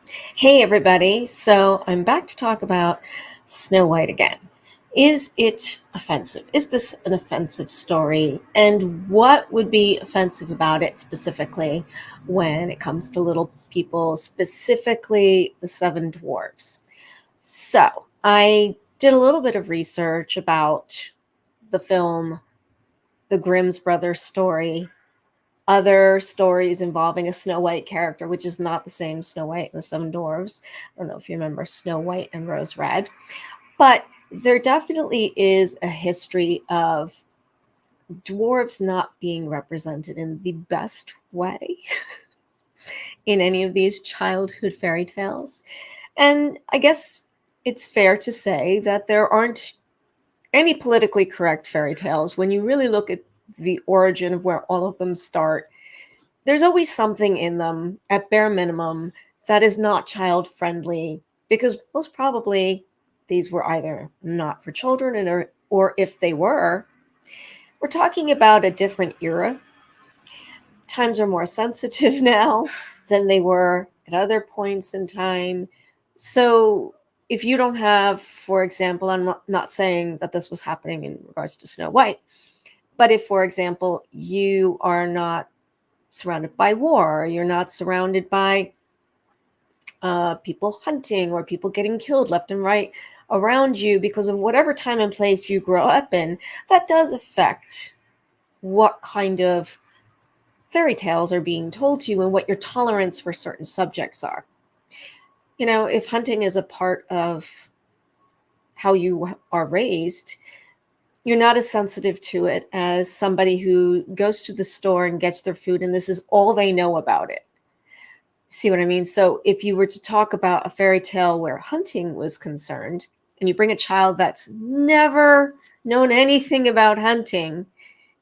Hey everybody, so I'm back to talk about Snow White again. Is it offensive? Is this an offensive story? And what would be offensive about it specifically when it comes to little people, specifically the Seven Dwarfs? So I did a little bit of research about the film The Grimm's Brothers story, other stories involving a Snow White character, which is not the same Snow White and the Seven Dwarfs. I don't know if you remember Snow White and Rose Red, but there definitely is a history of dwarves not being represented in the best way in any of these childhood fairy tales. And I guess it's fair to say that there aren't any politically correct fairy tales when you really look at the origin of where all of them start. There's always something in them, at bare minimum, that is not child friendly because most probably these were either not for children or if they were, we're talking about a different era. Times are more sensitive now than they were at other points in time. So if you don't have, for example, I'm not saying that this was happening in regards to Snow White, but if, for example, you are not surrounded by war, you're not surrounded by people hunting or people getting killed left and right around you because of whatever time and place you grow up in, that does affect what kind of fairy tales are being told to you and what your tolerance for certain subjects are. You know, if hunting is a part of how you are raised, you're not as sensitive to it as somebody who goes to the store and gets their food and this is all they know about it. See what I mean? So if you were to talk about a fairy tale where hunting was concerned, and you bring a child that's never known anything about hunting,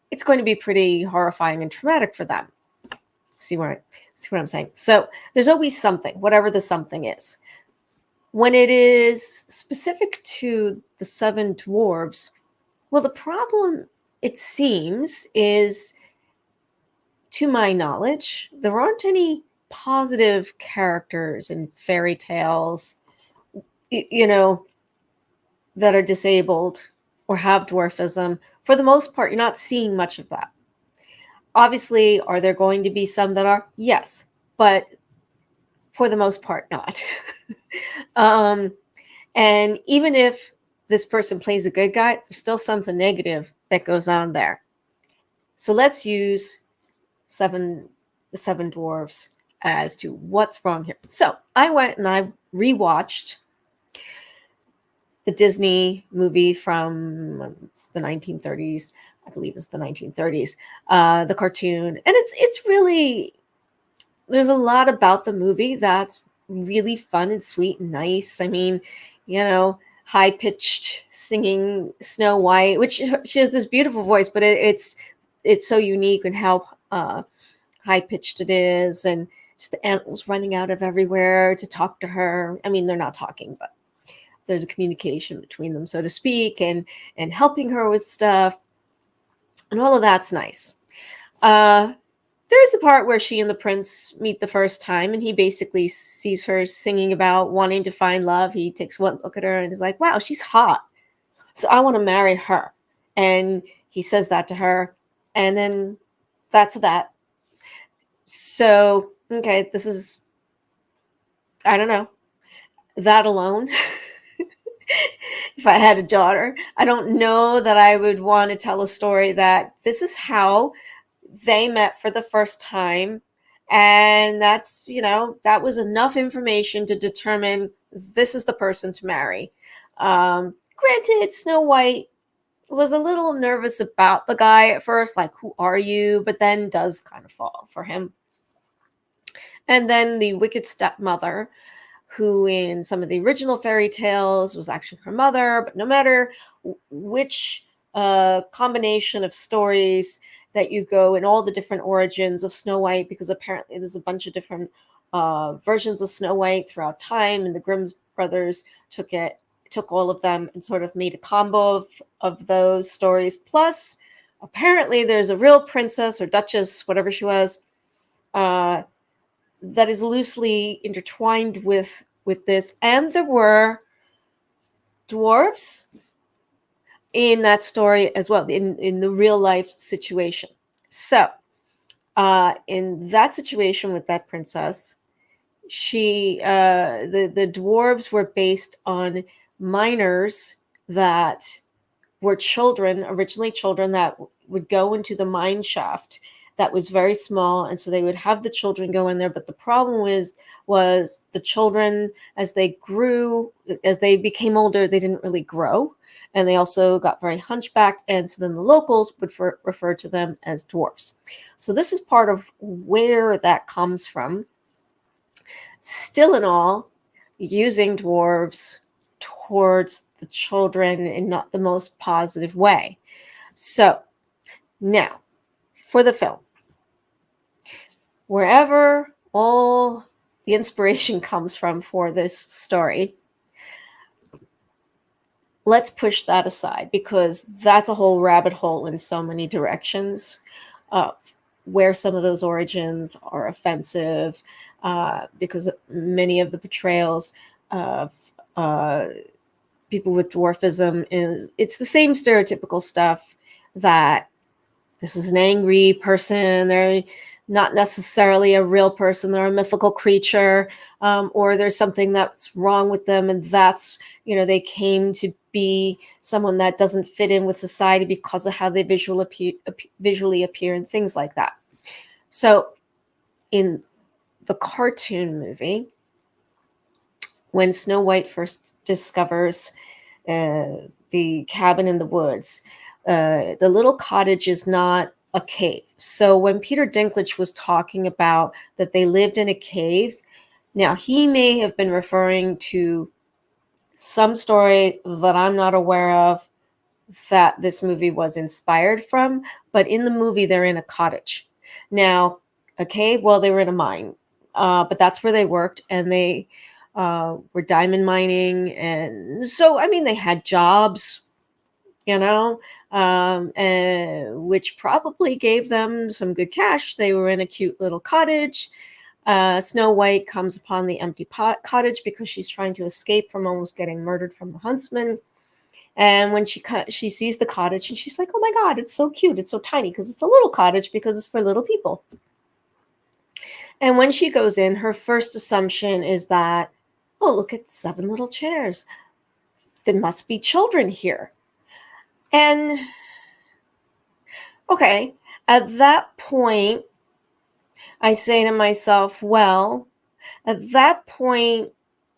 it's going to be pretty horrifying and traumatic for them. See what I'm saying? So there's always something, whatever the something is. When it is specific to the seven dwarves, well, the problem, it seems, is, to my knowledge, there aren't any positive characters in fairy tales, you know, that are disabled or have dwarfism. For the most part, you're not seeing much of that. Obviously, are there going to be some that are? Yes, but for the most part, not. um, and even if this person plays a good guy, there's still something negative that goes on there. So let's use the seven dwarfs as to what's wrong here. So I went and I rewatched the Disney movie from the 1930s. I believe it's the 1930s, the cartoon. And it's really, there's a lot about the movie that's really fun and sweet and nice. I mean, you know, high pitched singing Snow White, which she has this beautiful voice, but it's so unique and how high pitched it is, and just the animals running out of everywhere to talk to her. I mean, they're not talking, but there's a communication between them, so to speak, and helping her with stuff, and all of that's nice. Uh, there's the part where she and the prince meet the first time, and he basically sees her singing about wanting to find love. He takes one look at her and is like, "Wow, she's hot, so I want to marry her." And he says that to her, and then that's that. So, okay, this is, I don't know, that alone. If I had a daughter, I don't know that I would want to tell a story that this is how they met for the first time. And that's, that was enough information to determine this is the person to marry. Granted, Snow White was a little nervous about the guy at first, like, who are you? But then does kind of fall for him. And then the wicked stepmother, who in some of the original fairy tales was actually her mother, but no matter which combination of stories that you go in, all the different origins of Snow White, because apparently there's a bunch of different versions of Snow White throughout time, and the Grimm's brothers took all of them and sort of made a combo of those stories. Plus, apparently there's a real princess or duchess, whatever she was, uh, that is loosely intertwined with this. And there were dwarves in that story as well, in the real life situation. So in that situation with that princess, the dwarves were based on miners that were children, originally children, that would go into the mine shaft that was very small, and so they would have the children go in there. But the problem was the children, as they grew, as they became older, they didn't really grow, and they also got very hunchbacked, and so then the locals would refer to them as dwarfs. So this is part of where that comes from. Still in all, using dwarves towards the children in not the most positive way. So now, for the film, wherever all the inspiration comes from for this story, let's push that aside, because that's a whole rabbit hole in so many directions of where some of those origins are offensive, because many of the portrayals of people with dwarfism it's the same stereotypical stuff, that this is an angry person, they're not necessarily a real person, they're a mythical creature, or there's something that's wrong with them, and that's, they came to be someone that doesn't fit in with society because of how they visually appear and things like that. So in the cartoon movie, when Snow White first discovers the cabin in the woods, the little cottage is not a cave. So when Peter Dinklage was talking about that they lived in a cave, now he may have been referring to some story that I'm not aware of that this movie was inspired from, but in the movie they're in a cottage. Now, a cave, well, they were in a mine, but that's where they worked, and they were diamond mining, and so they had jobs, and which probably gave them some good cash. They were in a cute little cottage. Snow White comes upon the empty cottage because she's trying to escape from almost getting murdered from the huntsman. And when she sees the cottage, and she's like, "Oh my God, it's so cute! It's so tiny," because it's a little cottage because it's for little people. And when she goes in, her first assumption is that, oh, look at 7 little chairs. There must be children here. And okay, at that point, I say to myself, well, at that point,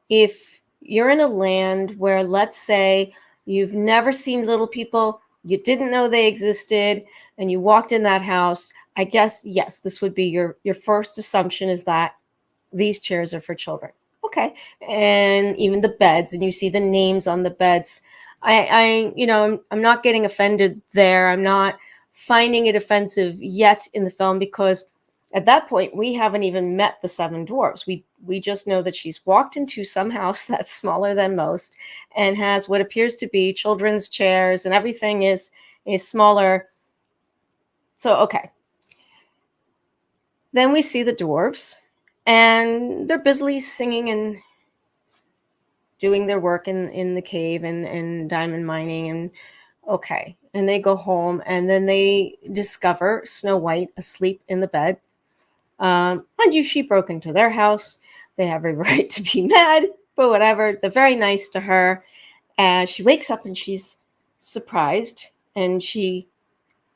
if you're in a land where, let's say, you've never seen little people, you didn't know they existed, and you walked in that house, I guess, yes, this would be your first assumption, is that these chairs are for children. Okay. And even the beds, and you see the names on the beds. I'm not getting offended there. I'm not finding it offensive yet in the film, because at that point we haven't even met the 7 dwarves. We just know that she's walked into some house that's smaller than most and has what appears to be children's chairs, and everything is smaller. So okay. Then we see the dwarves, and they're busily singing and doing their work in the cave and diamond mining, and okay. And they go home, and then they discover Snow White asleep in the bed. Mind you, she broke into their house. They have a right to be mad, but whatever. They're very nice to her. And she wakes up and she's surprised, and she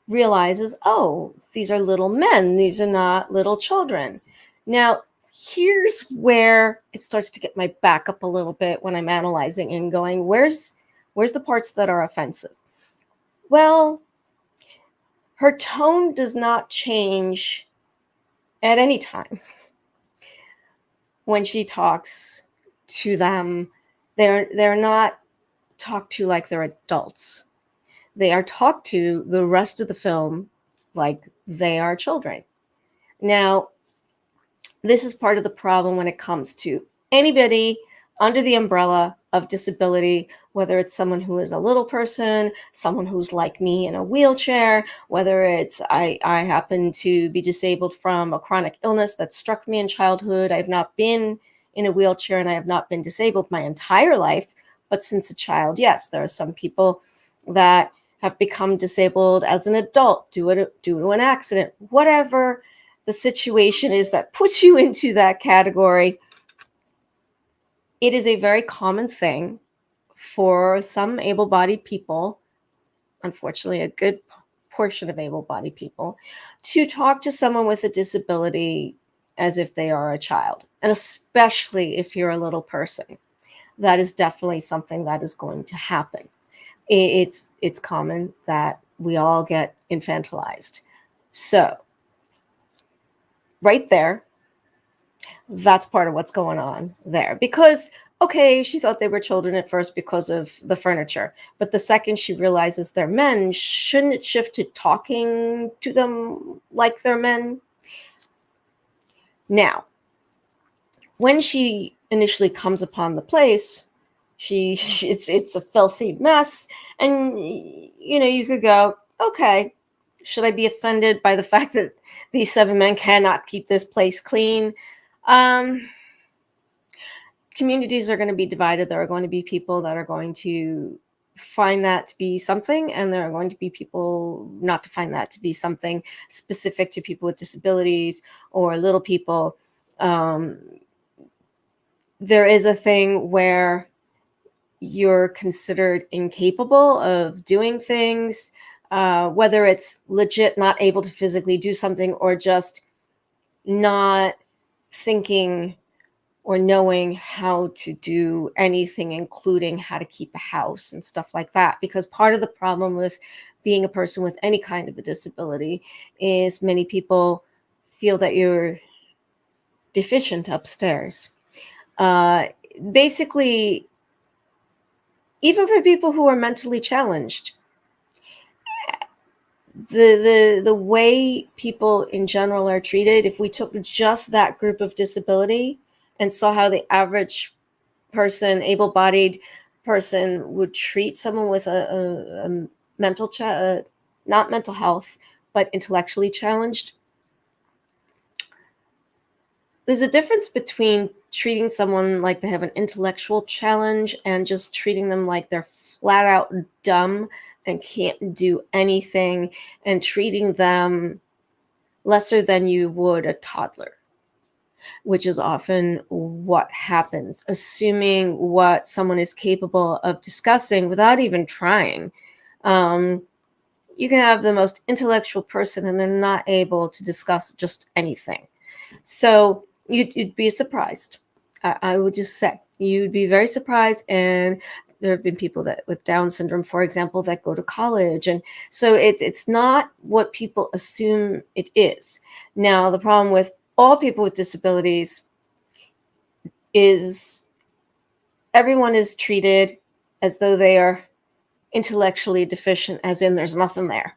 realizes, oh, these are little men. These are not little children. Now, here's where it starts to get my back up a little bit when I'm analyzing and going, where's the parts that are offensive? Well, her tone does not change at any time when she talks to them. They're not talked to like they're adults. They are talked to the rest of the film like they are children. Now, this is part of the problem when it comes to anybody under the umbrella of disability, whether it's someone who is a little person, someone who's like me in a wheelchair, whether it's I happen to be disabled from a chronic illness that struck me in childhood. I've not been in a wheelchair and I have not been disabled my entire life, but since a child, yes, there are some people that have become disabled as an adult due to an accident, whatever the situation is that puts you into that category. It is a very common thing for some able-bodied people, unfortunately a good portion of able-bodied people, to talk to someone with a disability as if they are a child, and especially if you're a little person. That is definitely something that is going to happen. It's common that we all get infantilized. So right there, that's part of what's going on there. Because, okay, she thought they were children at first because of the furniture, but the second she realizes they're men, shouldn't it shift to talking to them like they're men? Now, when she initially comes upon the place, it's a filthy mess, and you could go, okay, should I be offended by the fact that these 7 men cannot keep this place clean? Communities are going to be divided. There are going to be people that are going to find that to be something, and there are going to be people not to find that to be something specific to people with disabilities or little people. There is a thing where you're considered incapable of doing things, whether it's legit not able to physically do something or just not thinking or knowing how to do anything, including how to keep a house and stuff like that. Because part of the problem with being a person with any kind of a disability is many people feel that you're deficient upstairs. Basically, even for people who are mentally challenged, the way people in general are treated, if we took just that group of disability and saw how the average person, able-bodied person, would treat someone with a mental not mental health, but intellectually challenged, there's a difference between treating someone like they have an intellectual challenge and just treating them like they're flat out dumb and can't do anything, and treating them lesser than you would a toddler, which is often what happens, assuming what someone is capable of discussing without even trying. You can have the most intellectual person and they're not able to discuss just anything. So you'd be surprised. I would just say you'd be very surprised. And there have been people that with Down syndrome, for example, that go to college. And so it's not what people assume it is. Now, the problem with all people with disabilities is everyone is treated as though they are intellectually deficient, as in there's nothing there.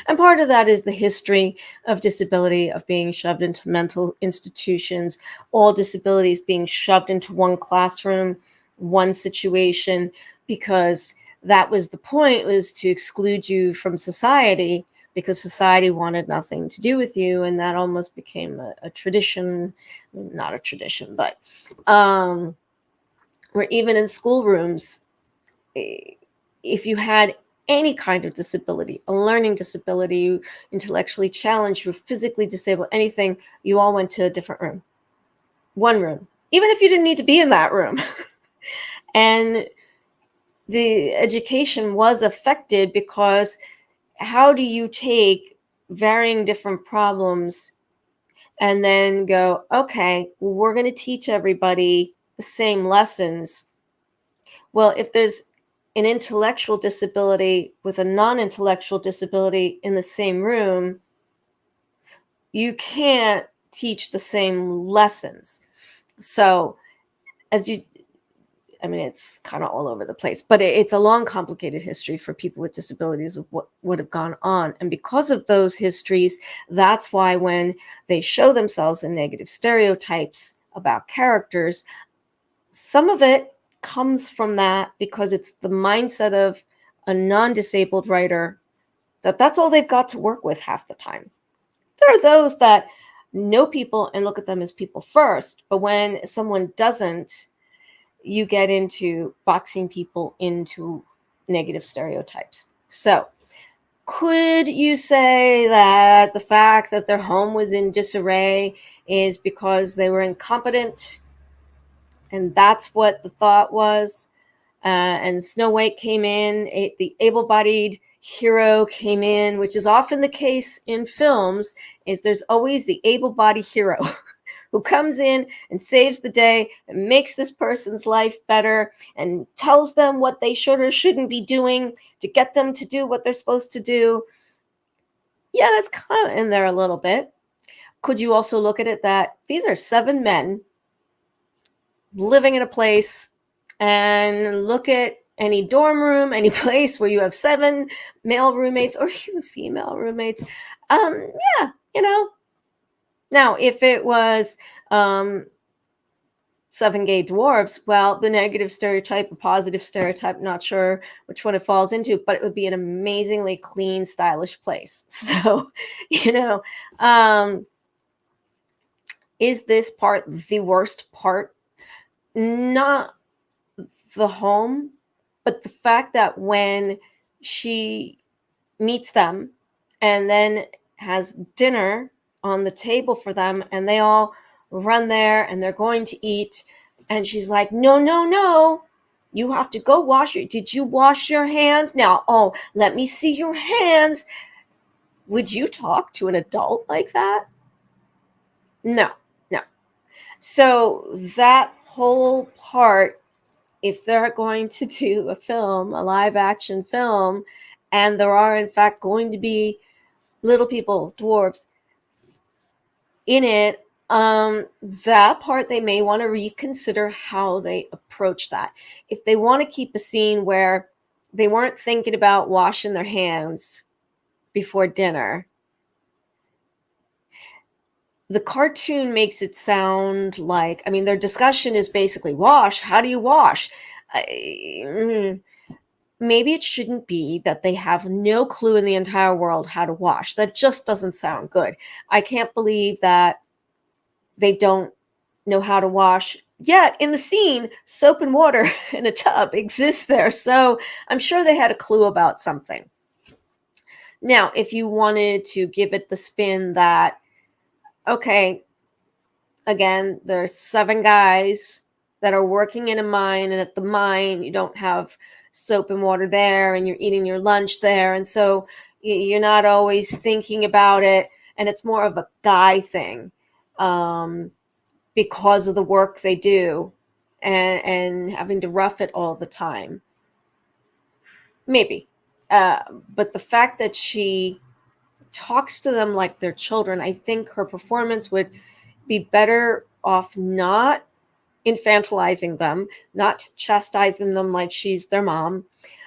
And part of that is the history of disability, of being shoved into mental institutions, all disabilities being shoved into one classroom, one situation, because that was the point, was to exclude you from society, because society wanted nothing to do with you. And that almost became a tradition, not a tradition, but where even in schoolrooms, if you had any kind of disability, a learning disability, intellectually challenged, you were physically disabled, anything, you all went to a different room, one room, even if you didn't need to be in that room. And the education was affected, because how do you take varying different problems and then go, okay, we're going to teach everybody the same lessons? Well, if there's an intellectual disability with a non-intellectual disability in the same room, you can't teach the same lessons. So it's kind of all over the place, but it's a long, complicated history for people with disabilities of what would have gone on. And because of those histories, that's why when they show themselves in negative stereotypes about characters, some of it comes from that because it's the mindset of a non-disabled writer that that's all they've got to work with half the time. There are those that know people and look at them as people first, but when someone doesn't, you get into boxing people into negative stereotypes. So, could you say that the fact that their home was in disarray is because they were incompetent? And that's what the thought was. And Snow White came in, the able-bodied hero came in, which is often the case in films, is there's always the able-bodied hero who comes in and saves the day and makes this person's life better and tells them what they should or shouldn't be doing to get them to do what they're supposed to do. Yeah, that's kind of in there a little bit. Could you also look at it that these are 7 men living in a place, and look at any dorm room, any place where you have 7 male roommates or even female roommates. Yeah, you know. Now, if it was 7 gay dwarves, well, the negative stereotype, a positive stereotype, not sure which one it falls into, but it would be an amazingly clean, stylish place. So, you know, is this part the worst part? Not the home, but the fact that when she meets them and then has dinner on the table for them and they all run there and they're going to eat, and she's like, no, no, no, you have to go wash your, did you wash your hands? Now, oh, let me see your hands. Would you talk to an adult like that? No, no. So that whole part, if they're going to do a film, a live action film, and there are in fact going to be little people, dwarves, in it, that part they may want to reconsider how they approach that. If they want to keep a scene where they weren't thinking about washing their hands before dinner, the cartoon makes it sound like, I mean, their discussion is basically wash. How do you wash? Maybe it shouldn't be that they have no clue in the entire world how to wash. That just doesn't sound good. I can't believe that they don't know how to wash. Yet in the scene, soap and water in a tub exists there. So I'm sure they had a clue about something. Now, if you wanted to give it the spin that, okay, again, there's 7 guys that are working in a mine, and at the mine, you don't have soap and water there, and you're eating your lunch there. And so you're not always thinking about it. And it's more of a guy thing. Because of the work they do and having to rough it all the time. Maybe. But the fact that she talks to them like they're children, I think her performance would be better off not infantilizing them, not chastising them like she's their mom.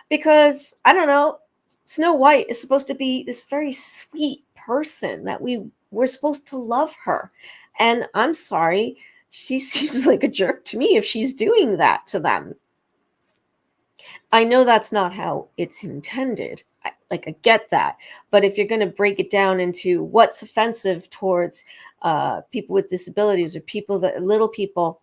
Because, I don't know, Snow White is supposed to be this very sweet person that we're supposed to love her. And I'm sorry, she seems like a jerk to me if she's doing that to them. I know that's not how it's intended. I get that. But if you're going to break it down into what's offensive towards people with disabilities or people that little people,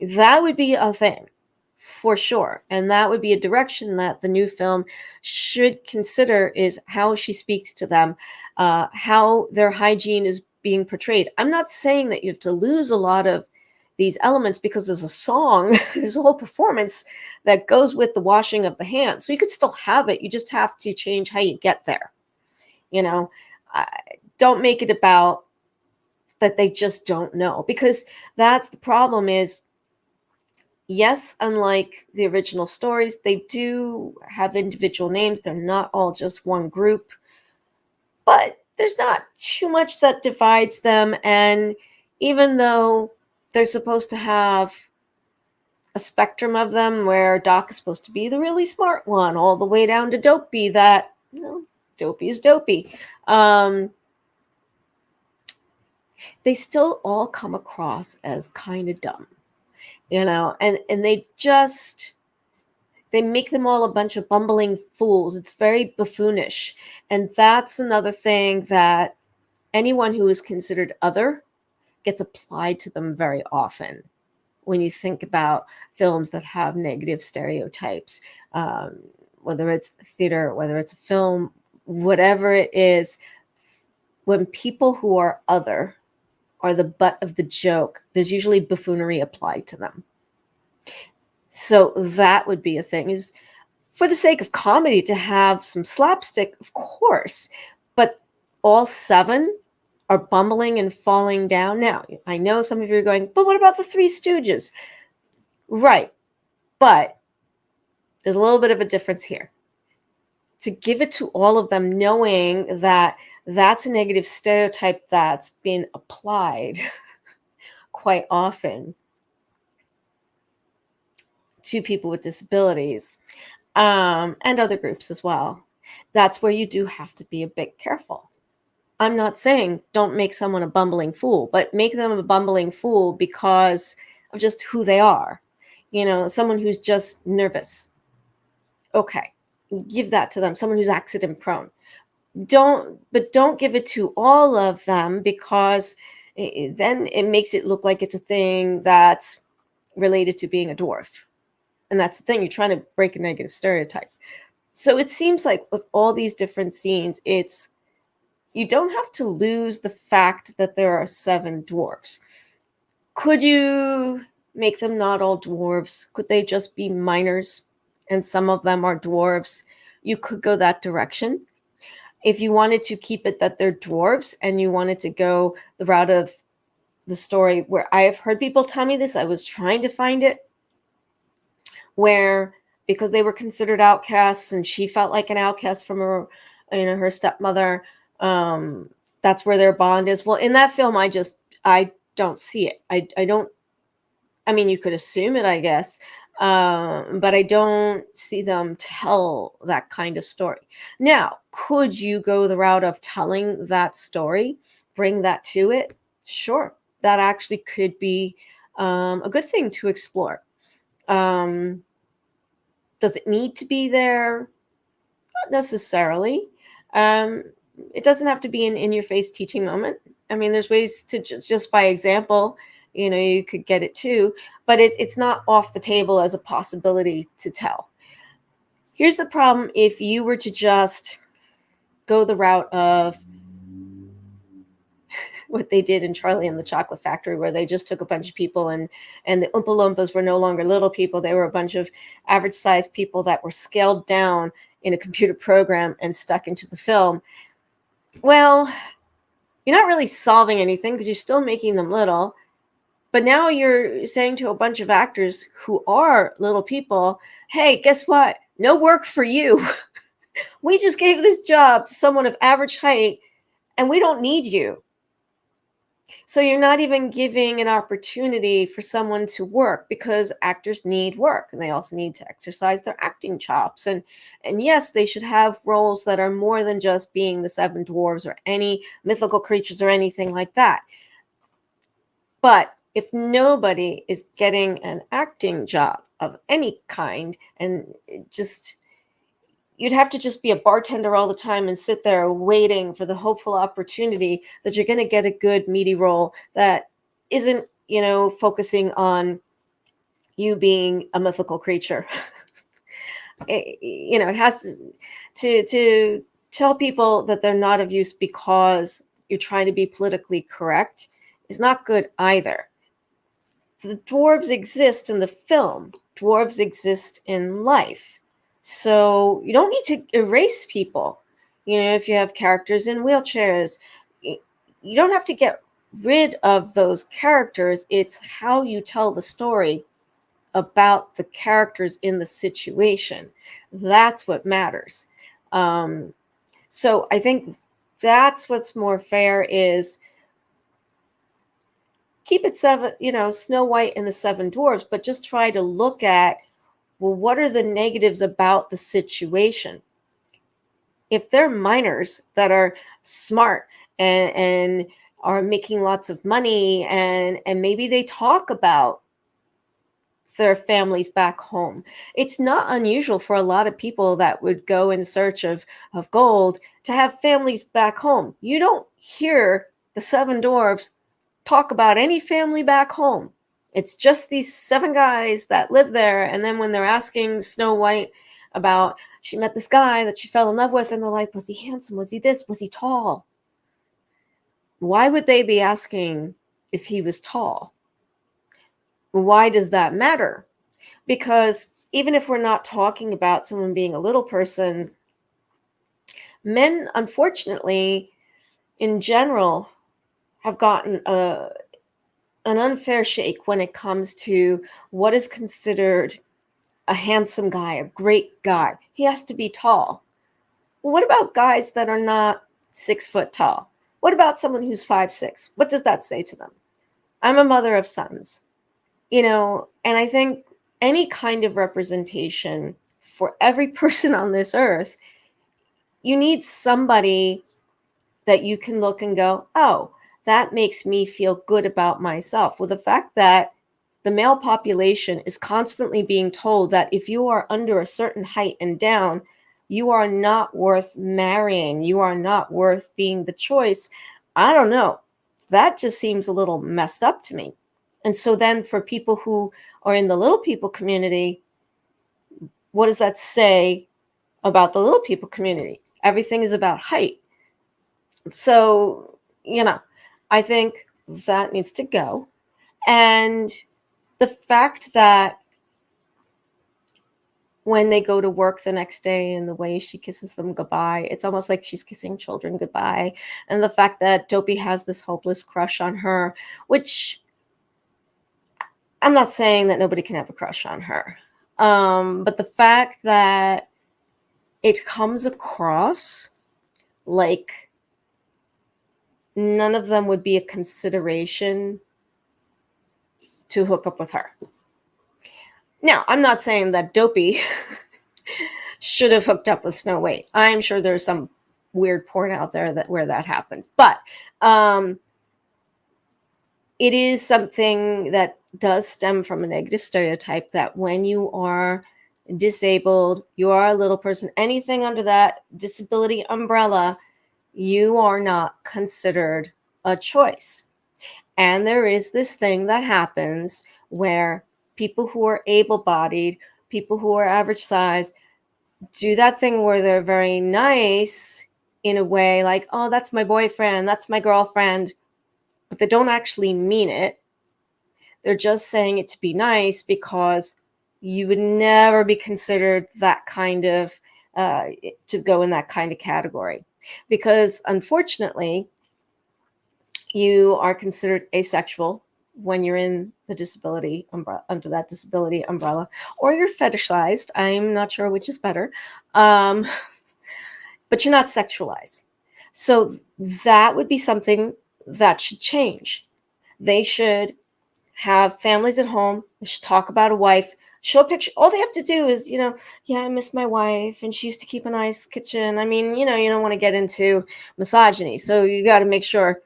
that would be a thing for sure. And that would be a direction that the new film should consider, is how she speaks to them, how their hygiene is being portrayed. I'm not saying that you have to lose a lot of these elements because there's a song, there's a whole performance that goes with the washing of the hands. So you could still have it. You just have to change how you get there. You know, don't make it about that they just don't know, because that's the problem is, yes, unlike the original stories, they do have individual names. They're not all just one group, but there's not too much that divides them. And even though they're supposed to have a spectrum of them where Doc is supposed to be the really smart one, all the way down to Dopey, that, Dopey is Dopey. They still all come across as kind of dumb. and they make them all a bunch of bumbling fools. It's very buffoonish. And that's another thing that anyone who is considered other gets applied to them very often when you think about films that have negative stereotypes, um, whether it's theater, whether it's a film, whatever it is. When people who are other are the butt of the joke, there's usually buffoonery applied to them. So that would be a thing, is for the sake of comedy to have some slapstick, of course, but all seven are bumbling and falling down. Now, I know some of you are going, but what about the Three Stooges? Right. But there's a little bit of a difference here. To give it to all of them, knowing that that's a negative stereotype that's been applied quite often to people with disabilities, and other groups as well, that's where you do have to be a bit careful. I'm not saying don't make someone a bumbling fool, but make them a bumbling fool because of just who they are. Someone who's just nervous. Okay, give that to them. Someone who's accident prone. Don't give it to all of them, because then it makes it look like it's a thing that's related to being a dwarf. And that's the thing, you're trying to break a negative stereotype. So it seems like with all these different scenes, you don't have to lose the fact that there are 7 dwarves. Could you make them not all dwarves? Could they just be minors and some of them are dwarves? You could go that direction. If you wanted to keep it that they're dwarves and you wanted to go the route of the story where I have heard people tell me this, I was trying to find it, where because they were considered outcasts and she felt like an outcast from her stepmother, that's where their bond is. Well, in that film, I don't see it. I don't, I mean, you could assume it, I guess, but I don't see them tell that kind of story. Now, could you go the route of telling that story, bring that to it? Sure, that actually could be a good thing to explore. Does it need to be there? Not necessarily. Um, it doesn't have to be an in-your-face teaching moment. I mean, there's ways to just by example, you could get it too, but it's not off the table as a possibility to tell. Here's the problem: if you were to just go the route of what they did in Charlie and the Chocolate Factory, where they just took a bunch of people and the Oompa Loompas were no longer little people. They were a bunch of average sized people that were scaled down in a computer program and stuck into the film. Well, you're not really solving anything because you're still making them little. But now you're saying to a bunch of actors who are little people, hey, guess what? No work for you. We just gave this job to someone of average height and we don't need you. So you're not even giving an opportunity for someone to work, because actors need work and they also need to exercise their acting chops. And yes, they should have roles that are more than just being the 7 dwarves or any mythical creatures or anything like that. But if nobody is getting an acting job of any kind, and you'd have to just be a bartender all the time and sit there waiting for the hopeful opportunity that you're going to get a good meaty role that isn't, focusing on you being a mythical creature. It has to tell people that they're not of use because you're trying to be politically correct is not good either. The dwarves exist in the film. Dwarves exist in life. So you don't need to erase people. If you have characters in wheelchairs, you don't have to get rid of those characters. It's how you tell the story about the characters in the situation. That's what matters. So I think that's what's more fair, is keep it 7, Snow White and the 7 dwarves, but just try to look at, well, what are the negatives about the situation? If they're minors that are smart and are making lots of money, and maybe they talk about their families back home. It's not unusual for a lot of people that would go in search of gold to have families back home. You don't hear the seven dwarfs talk about any family back home. It's just these seven guys that live there. And then when they're asking Snow White about, she met this guy that she fell in love with, and they're like, was he handsome? Was he this? Was he tall? Why would they be asking if he was tall? Why does that matter? Because even if we're not talking about someone being a little person, men, unfortunately, in general, have gotten an unfair shake when it comes to what is considered a handsome guy, a great guy. He has to be tall. Well, what about guys that are not 6 foot tall? What about someone who's 5'6"? What does that say to them? I'm a mother of sons, and I think any kind of representation for every person on this earth, you need somebody that you can look and go, oh, that makes me feel good about myself. Well, the fact that the male population is constantly being told that if you are under a certain height and down, you are not worth marrying, you are not worth being the choice. I don't know. That just seems a little messed up to me. And so then for people who are in the little people community, what does that say about the little people community? Everything is about height. So, I think that needs to go. And the fact that when they go to work the next day and the way she kisses them goodbye, it's almost like she's kissing children goodbye. And the fact that Dopey has this hopeless crush on her, which I'm not saying that nobody can have a crush on her. But the fact that it comes across like none of them would be a consideration to hook up with her. Now, I'm not saying that Dopey should have hooked up with Snow White. I'm sure there's some weird porn out there where that happens. But it is something that does stem from a negative stereotype that when you are disabled, you are a little person, anything under that disability umbrella, you are not considered a choice. And there is this thing that happens where people who are able-bodied, people who are average size, do that thing where they're very nice in a way like, oh, that's my boyfriend, that's my girlfriend, but they don't actually mean it. They're just saying it to be nice because you would never be considered that kind of, to go in that kind of category. Because unfortunately, you are considered asexual when you're in the disability umbrella, under that disability umbrella, or you're fetishized. I'm not sure which is better, but you're not sexualized. So that would be something that should change. They should have families at home. They should talk about a wife. Show a picture. All they have to do is, yeah, I miss my wife, and she used to keep a nice kitchen. I mean, you don't want to get into misogyny, so you got to make sure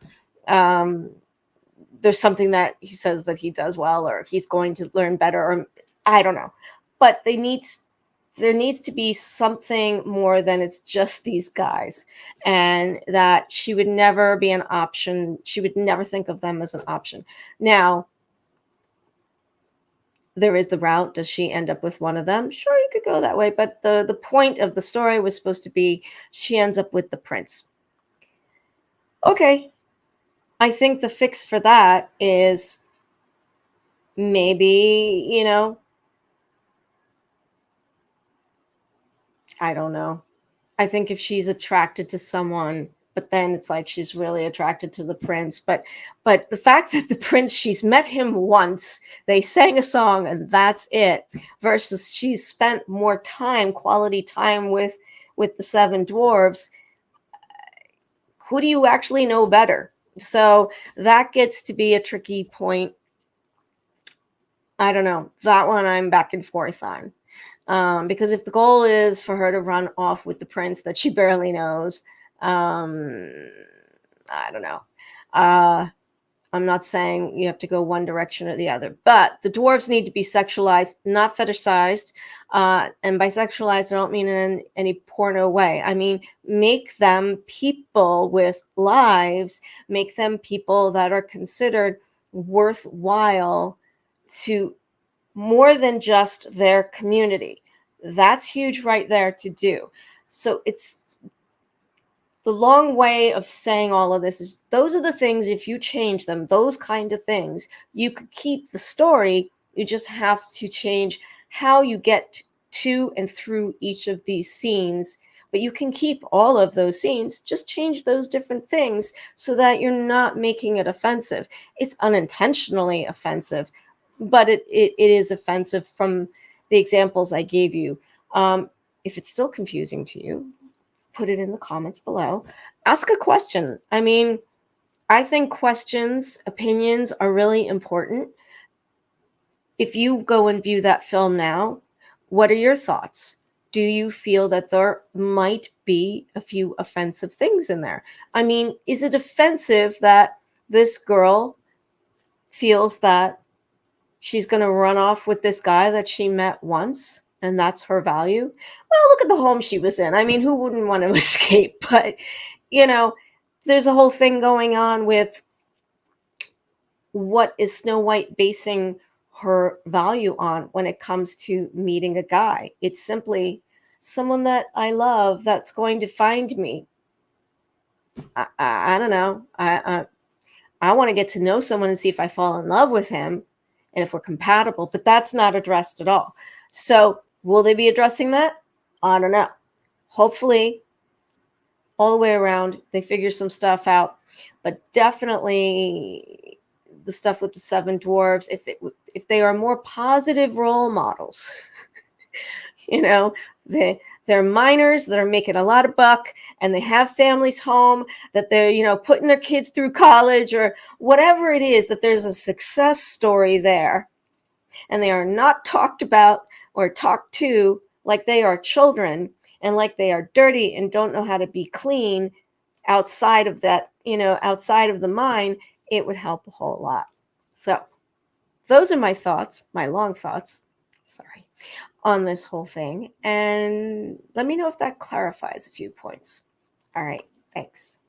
there's something that he says that he does well, or he's going to learn better, or I don't know. But there needs to be something more than it's just these guys, and that she would never be an option. She would never think of them as an option. Now, there is the route. Does she end up with one of them? Sure, you could go that way. But the point of the story was supposed to be she ends up with the prince. Okay. I think the fix for that is maybe, I don't know. I think if she's attracted to someone, but then it's like she's really attracted to the prince. But the fact that the prince, she's met him once, they sang a song, and that's it, versus she's spent more time, quality time with the seven dwarves. Who do you actually know better? So that gets to be a tricky point. I don't know. That one I'm back and forth on. Because if the goal is for her to run off with the prince that she barely knows, I don't know. I'm not saying you have to go one direction or the other, but the dwarves need to be sexualized, not fetishized. And by sexualized, I don't mean in any porno way. I mean, make them people with lives, make them people that are considered worthwhile to more than just their community. That's huge right there to do. So it's the long way of saying all of this is those are the things, if you change them, those kind of things, you could keep the story. You just have to change how you get to and through each of these scenes. But you can keep all of those scenes, just change those different things so that you're not making it offensive. It's unintentionally offensive, but it is offensive from the examples I gave you. If it's still confusing to you, put it in the comments below. Ask a question. I mean, I think questions, opinions are really important. If you go and view that film now, what are your thoughts? Do you feel that there might be a few offensive things in there? I mean, is it offensive that this girl feels that she's going to run off with this guy that she met once and that's her value? Well, look at the home she was in. I mean, who wouldn't want to escape? But, you know, there's a whole thing going on with what is Snow White basing her value on when it comes to meeting a guy. It's simply someone that I love that's going to find me. I don't know. I want to get to know someone and see if I fall in love with him and if we're compatible, but that's not addressed at all. So will they be addressing that? I don't know. Hopefully, all the way around, they figure some stuff out, but definitely the stuff with the seven dwarves, if they are more positive role models, you know, they're minors that are making a lot of buck and they have families home, that they're, you know, putting their kids through college or whatever it is, that there's a success story there and they are not talked about or talked to like they are children and like they are dirty and don't know how to be clean outside of that, you know, outside of the mine, it would help a whole lot. So those are my thoughts, my long thoughts, sorry, on this whole thing. And let me know if that clarifies a few points. All right, thanks.